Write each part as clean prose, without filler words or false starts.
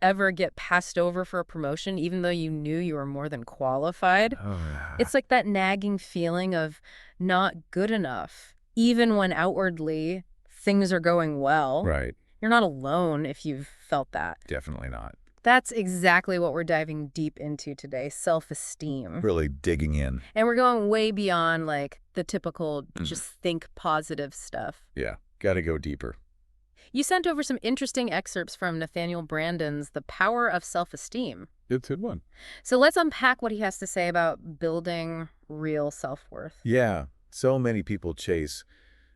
ever get passed over for a promotion even though you knew you were more than qualified? Oh, yeah. It's like that nagging feeling of not good enough, even when outwardly things are going well. Right. You're not alone if you've felt that. Definitely not. That's exactly what we're diving deep into today, self-esteem. Really digging in. And we're going way beyond like the typical just think positive stuff. Yeah. Got to go deeper. You sent over some interesting excerpts from Nathaniel Branden's The Power of Self-Esteem. It's a good one. So let's unpack what he has to say about building real self-worth. Yeah. So many people chase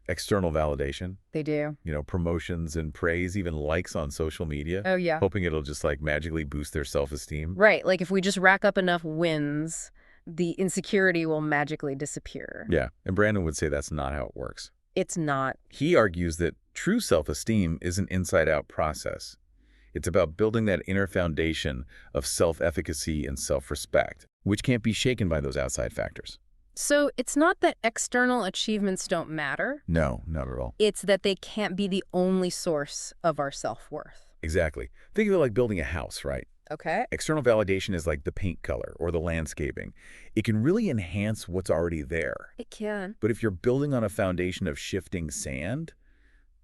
external validation, They do. promotions and praise, even likes on social media, Oh, yeah. hoping it'll just like magically boost their self-esteem. Right. Like if we just rack up enough wins, the insecurity will magically disappear. Yeah. And Branden would say that's not how it works. It's not. He argues that true self-esteem is an inside-out process. It's about building that inner foundation of self-efficacy and self-respect, which can't be shaken by those outside factors. So it's not that external achievements don't matter. No, not at all. It's that they can't be the only source of our self-worth. Exactly. Think of it like building a house, right? Okay. External validation is like the paint color or the landscaping. It can really enhance what's already there. It can. But if you're building on a foundation of shifting sand,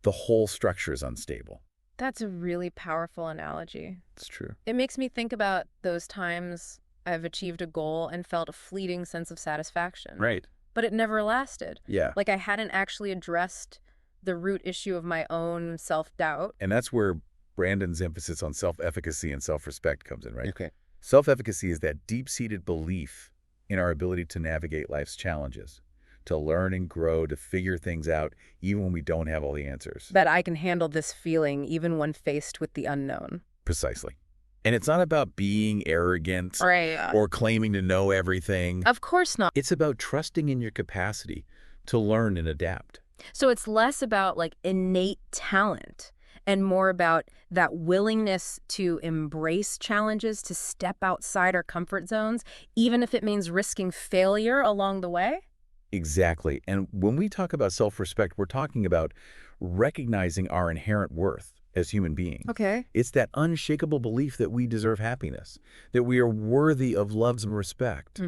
the whole structure is unstable. That's a really powerful analogy. It's true. It makes me think about those times I've achieved a goal and felt a fleeting sense of satisfaction. Right. But it never lasted. Yeah. Like I hadn't actually addressed the root issue of my own self-doubt. And that's where Branden's emphasis on self-efficacy and self-respect comes in, right? Okay. Self-efficacy is that deep-seated belief in our ability to navigate life's challenges, to learn and grow, to figure things out, even when we don't have all the answers. That I can handle this feeling even when faced with the unknown. Precisely. And it's not about being arrogant Right. or claiming to know everything. Of course not. It's about trusting in your capacity to learn and adapt. So it's less about like innate talent and more about that willingness to embrace challenges, to step outside our comfort zones, even if it means risking failure along the way. Exactly. And when we talk about self-respect, we're talking about recognizing our inherent worth as human beings. Okay. It's that unshakable belief that we deserve happiness, that we are worthy of love and respect,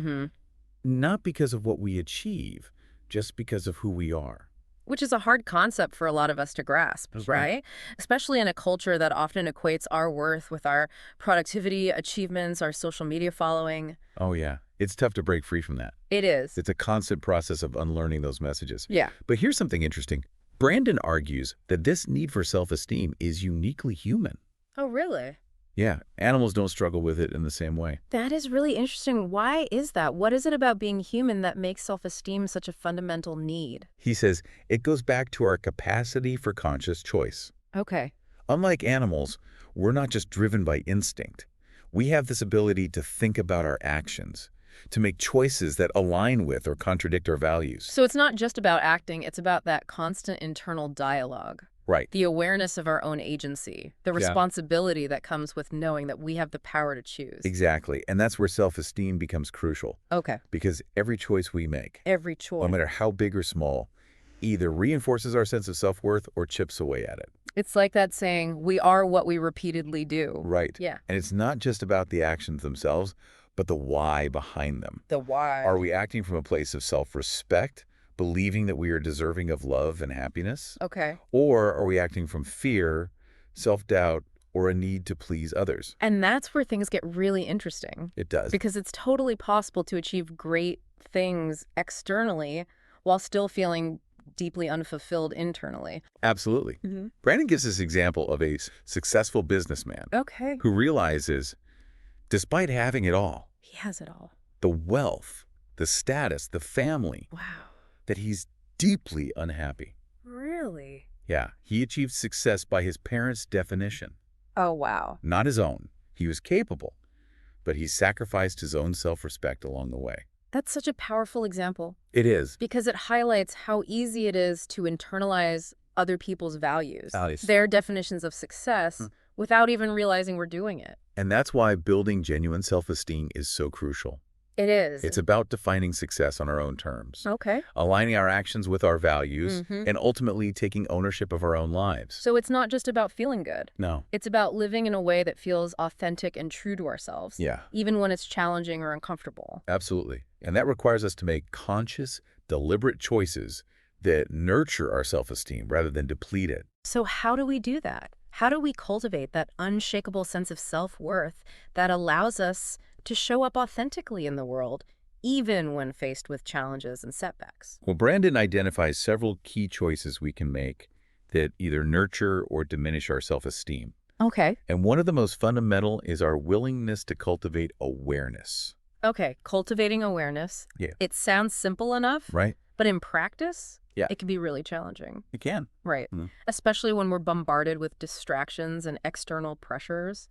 not because of what we achieve, just because of who we are. Which is a hard concept for a lot of us to grasp, That's right? right. Especially in a culture that often equates our worth with our productivity, achievements, our social media following. Oh, yeah. It's tough to break free from that. It is. It's a constant process of unlearning those messages. Yeah. But here's something interesting. Branden argues that this need for self-esteem is uniquely human. Oh, really? Yeah, animals don't struggle with it in the same way. That is really interesting. Why is that? What is it about being human that makes self-esteem such a fundamental need? He says it goes back to our capacity for conscious choice. Okay. Unlike animals, we're not just driven by instinct. We have this ability to think about our actions, to make choices that align with or contradict our values. So it's not just about acting, it's about that constant internal dialogue. Right. The awareness of our own agency, the responsibility that comes with knowing that we have the power to choose. Exactly. And that's where self-esteem becomes crucial. Okay. Because every choice we make, Every choice. no matter how big or small, either reinforces our sense of self-worth or chips away at it. It's like that saying, we are what we repeatedly do. Right. Yeah. And it's not just about the actions themselves, but the why behind them. The why. Are we acting from a place of self-respect, believing that we are deserving of love and happiness? Okay. Or are we acting from fear, self-doubt, or a need to please others? And that's where things get really interesting. It does. Because it's totally possible to achieve great things externally while still feeling deeply unfulfilled internally. Absolutely. Branden gives this example of a successful businessman Okay. who realizes, despite having it all, He has it all. the wealth, the status, the family, Wow. that he's deeply unhappy. Really? Yeah, he achieved success by his parents' definition, Oh, wow. not his own. He was capable, but he sacrificed his own self-respect along the way. That's such a powerful example It is. because it highlights how easy it is to internalize other people's values, Values. their definitions of success, without even realizing we're doing it. And that's why building genuine self-esteem is so crucial. It is. It's about defining success on our own terms, Okay. aligning our actions with our values, Mm-hmm. and ultimately taking ownership of our own lives. So it's not just about feeling good. No. It's about living in a way that feels authentic and true to ourselves, Yeah, even when it's challenging or uncomfortable. absolutely. And that requires us to make conscious, deliberate choices that nurture our self-esteem rather than deplete it. So how do we do that? How do we cultivate that unshakable sense of self-worth that allows us to show up authentically in the world, even when faced with challenges and setbacks? Well, Branden identifies several key choices we can make that either nurture or diminish our self-esteem. Okay. And one of the most fundamental is our willingness to cultivate awareness. Okay, cultivating awareness. Yeah. It sounds simple enough, Right? but in practice, Yeah. it can be really challenging. It can. Right. Mhm. Especially when we're bombarded with distractions and external pressures.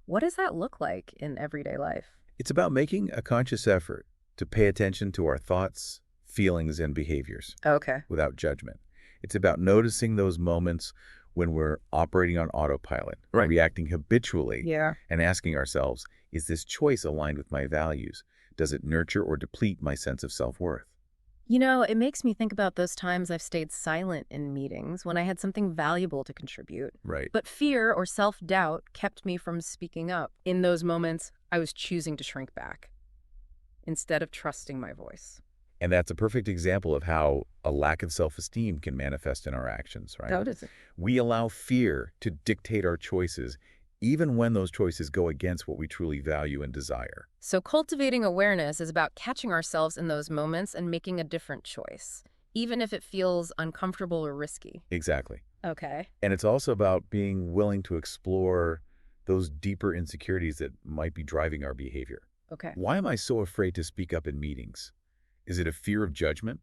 What does that look like in everyday life? It's about making a conscious effort to pay attention to our thoughts, feelings, and behaviors Okay. without judgment. It's about noticing those moments when we're operating on autopilot, Right. reacting habitually, Yeah. and asking ourselves, is this choice aligned with my values? Does it nurture or deplete my sense of self-worth? You know, it makes me think about those times I've stayed silent in meetings when I had something valuable to contribute. Right. But fear or self-doubt kept me from speaking up. In those moments, I was choosing to shrink back instead of trusting my voice. And that's a perfect example of how a lack of self-esteem can manifest in our actions, right? How does it? We allow fear to dictate our choices, even when those choices go against what we truly value and desire. So cultivating awareness is about catching ourselves in those moments and making a different choice, even if it feels uncomfortable or risky. Exactly. Okay. And it's also about being willing to explore those deeper insecurities that might be driving our behavior. Okay. Why am I so afraid to speak up in meetings? Is it a fear of judgment?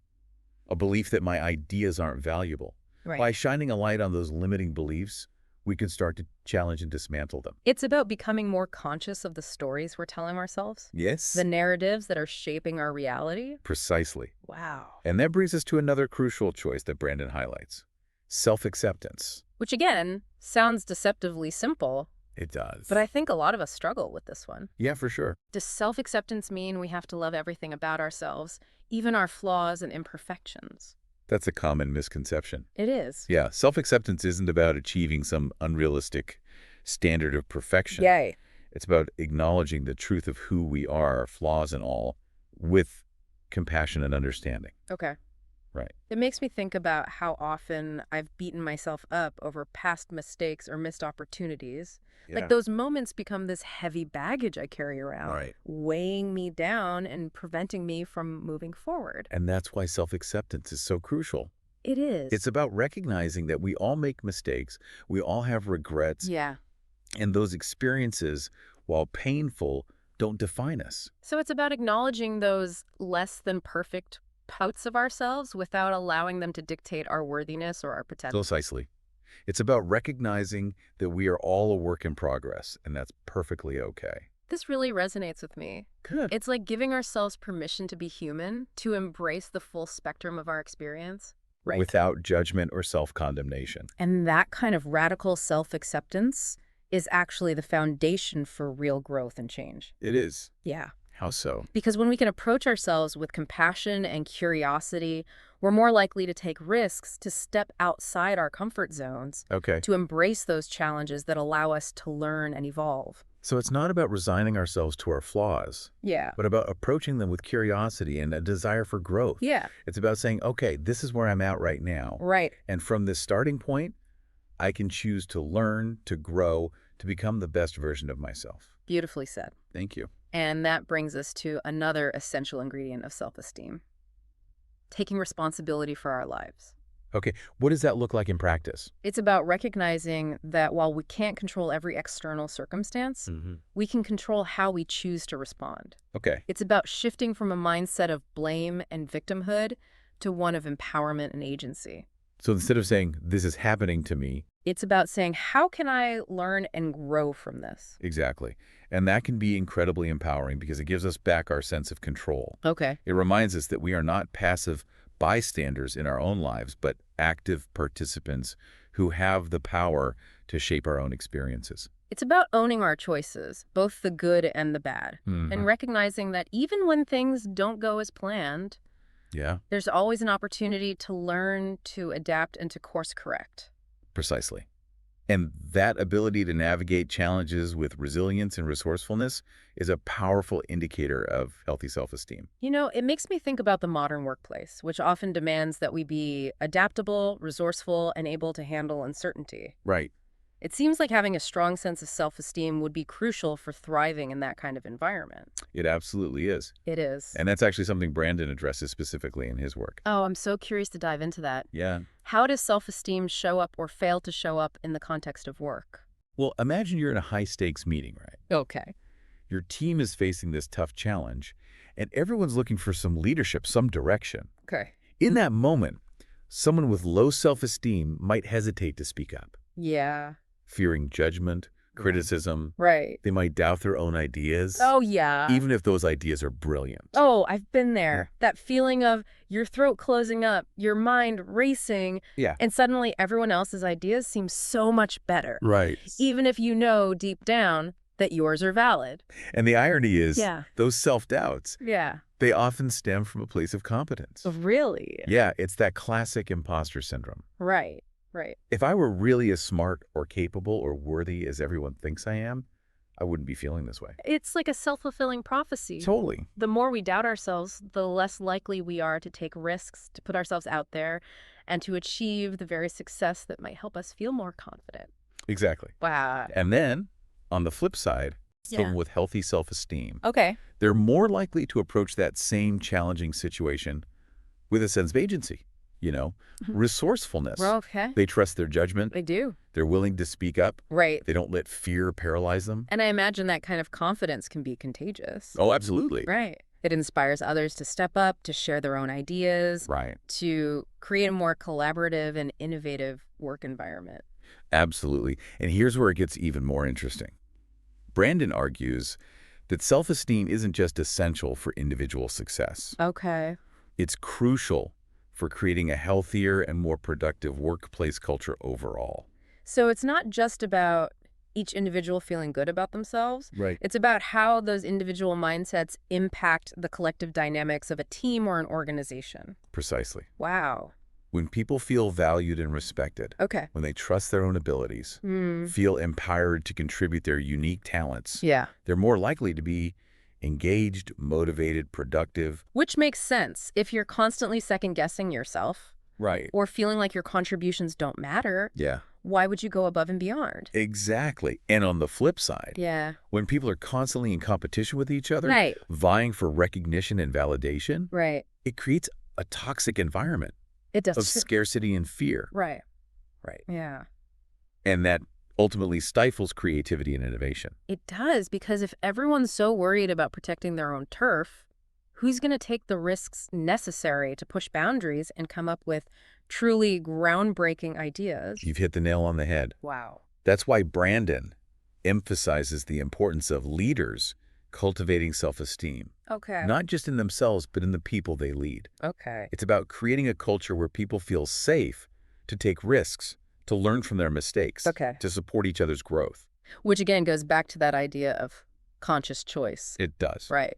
A belief that my ideas aren't valuable? Right. By shining a light on those limiting beliefs, we can start to challenge and dismantle them. It's about becoming more conscious of the stories we're telling ourselves, Yes? the narratives that are shaping our reality. Precisely. Wow. And that brings us to another crucial choice that Branden highlights. Self-acceptance. Which again, sounds deceptively simple, It does. but I think a lot of us struggle with this one. Yeah, for sure. Does self-acceptance mean we have to love everything about ourselves, even our flaws and imperfections? That's a common misconception. It is. Yeah, self-acceptance isn't about achieving some unrealistic standard of perfection. Yay. It's about acknowledging the truth of who we are, our flaws and all, with compassion and understanding. Okay. Right. It makes me think about how often I've beaten myself up over past mistakes or missed opportunities. Like those moments become this heavy baggage I carry around, Right. weighing me down and preventing me from moving forward. And that's why self-acceptance is so crucial. It is. It's about recognizing that we all make mistakes, we all have regrets, Yeah. and those experiences, while painful, don't define us. So it's about acknowledging those less than perfect parts of ourselves without allowing them to dictate our worthiness or our potential. Precisely. It's about recognizing that we are all a work in progress, and that's perfectly okay. This really resonates with me. Good. It's like giving ourselves permission to be human, to embrace the full spectrum of our experience. Right. Without judgment or self-condemnation. And that kind of radical self-acceptance is actually the foundation for real growth and change. It is. Yeah. How so? Because when we can approach ourselves with compassion and curiosity, we're more likely to take risks, to step outside our comfort zones, Okay. to embrace those challenges that allow us to learn and evolve. So it's not about resigning ourselves to our flaws, Yeah. but about approaching them with curiosity and a desire for growth. Yeah. It's about saying, okay, this is where I'm at right now. Right. And from this starting point, I can choose to learn, to grow, to become the best version of myself. Beautifully said. Thank you. And that brings us to another essential ingredient of self-esteem: taking responsibility for our lives. Okay, what does that look like in practice? It's about recognizing that while we can't control every external circumstance, we can control how we choose to respond. Okay. It's about shifting from a mindset of blame and victimhood to one of empowerment and agency. So instead of saying, this is happening to me. It's about saying, how can I learn and grow from this? Exactly. And that can be incredibly empowering because it gives us back our sense of control. Okay. It reminds us that we are not passive bystanders in our own lives, but active participants who have the power to shape our own experiences. It's about owning our choices, both the good and the bad, and recognizing that even when things don't go as planned, Yeah, there's always an opportunity to learn, to adapt, and to course correct. precisely. And that ability to navigate challenges with resilience and resourcefulness is a powerful indicator of healthy self-esteem. You know, it makes me think about the modern workplace, which often demands that we be adaptable, resourceful, and able to handle uncertainty. Right. It seems like having a strong sense of self-esteem would be crucial for thriving in that kind of environment. It absolutely is. It is. And that's actually something Branden addresses specifically in his work. Oh, I'm so curious to dive into that. Yeah. How does self-esteem show up or fail to show up in the context of work? Well, imagine you're in a high-stakes meeting, right? Okay. Your team is facing this tough challenge, and everyone's looking for some leadership, some direction. Okay. In that moment, someone with low self-esteem might hesitate to speak up, Yeah. fearing judgment, criticism. Right. They might doubt their own ideas, Oh, yeah. even if those ideas are brilliant. Oh, I've been there. That feeling of your throat closing up, your mind racing, Yeah. and suddenly everyone else's ideas seem so much better. Right. Even if you know deep down that yours are valid. And the irony is, Yeah. those self-doubts, Yeah. they often stem from a place of competence. Really? Yeah, it's that classic imposter syndrome. Right. Right. If I were really as smart or capable or worthy as everyone thinks I am, I wouldn't be feeling this way. It's like a self-fulfilling prophecy. Totally. The more we doubt ourselves, the less likely we are to take risks, to put ourselves out there, and to achieve the very success that might help us feel more confident. Exactly. Wow. And then, on the flip side, Yeah. someone with healthy self-esteem, Okay. they're more likely to approach that same challenging situation with a sense of agency, resourcefulness. Well, okay. They trust their judgment. They do. They're willing to speak up. Right. They don't let fear paralyze them. And I imagine that kind of confidence can be contagious. Oh, absolutely. Right. It inspires others to step up, to share their own ideas, Right. to create a more collaborative and innovative work environment. Absolutely. And here's where it gets even more interesting. Branden argues that self-esteem isn't just essential for individual success. Okay. It's crucial for creating a healthier and more productive workplace culture overall. So it's not just about each individual feeling good about themselves. Right. It's about how those individual mindsets impact the collective dynamics of a team or an organization. Precisely. Wow. When people feel valued and respected, Okay. when they trust their own abilities, feel empowered to contribute their unique talents, Yeah. they're more likely to be engaged, motivated, productive. Which makes sense if you're constantly second-guessing yourself Right. or feeling like your contributions don't matter. Yeah. Why would you go above and beyond? Exactly. And on the flip side, Yeah. when people are constantly in competition with each other, Right. vying for recognition and validation, Right. it creates a toxic environment It does. of scarcity and fear. Right. Right. Yeah. And that ultimately stifles creativity and innovation. It does, because if everyone's so worried about protecting their own turf, who's going to take the risks necessary to push boundaries and come up with truly groundbreaking ideas? You've hit the nail on the head. Wow. That's why Branden emphasizes the importance of leaders cultivating self-esteem, Okay. not just in themselves, but in the people they lead. Okay. It's about creating a culture where people feel safe to take risks, to learn from their mistakes, Okay. to support each other's growth. Which again goes back to that idea of conscious choice. It does. Right.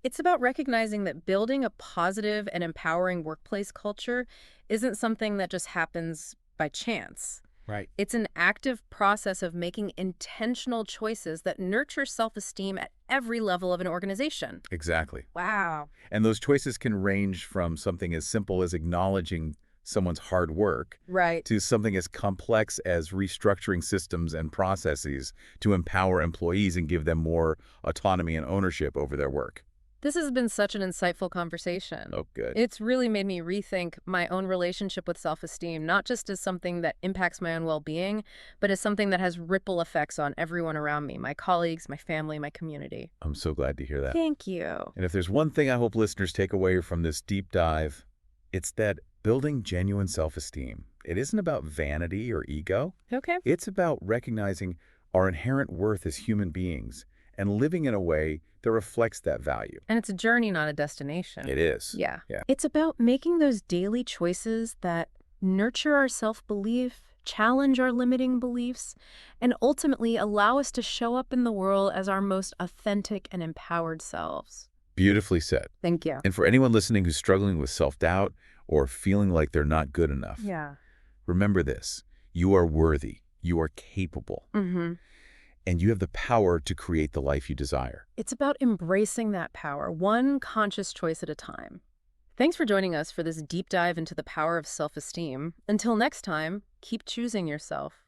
It's about recognizing that building a positive and empowering workplace culture isn't something that just happens by chance. Right. It's an active process of making intentional choices that nurture self-esteem at every level of an organization. Exactly. Wow. And those choices can range from something as simple as acknowledging someone's hard work Right. to something as complex as restructuring systems and processes to empower employees and give them more autonomy and ownership over their work. This has been such an insightful conversation. Oh, good. It's really made me rethink my own relationship with self-esteem, not just as something that impacts my own well-being, but as something that has ripple effects on everyone around me, my colleagues, my family, my community. I'm so glad to hear that. Thank you. And if there's one thing I hope listeners take away from this deep dive, it's that building genuine self-esteem, it isn't about vanity or ego. Okay. It's about recognizing our inherent worth as human beings and living in a way that reflects that value. And it's a journey, not a destination. It is. Yeah. Yeah. It's about making those daily choices that nurture our self-belief, challenge our limiting beliefs, and ultimately allow us to show up in the world as our most authentic and empowered selves. Beautifully said. Thank you. And for anyone listening who's struggling with self-doubt or feeling like they're not good enough, Yeah. remember this. You are worthy. You are capable. Mm-hmm. And you have the power to create the life you desire. It's about embracing that power, one conscious choice at a time. Thanks for joining us for this deep dive into the power of self-esteem. Until next time, keep choosing yourself.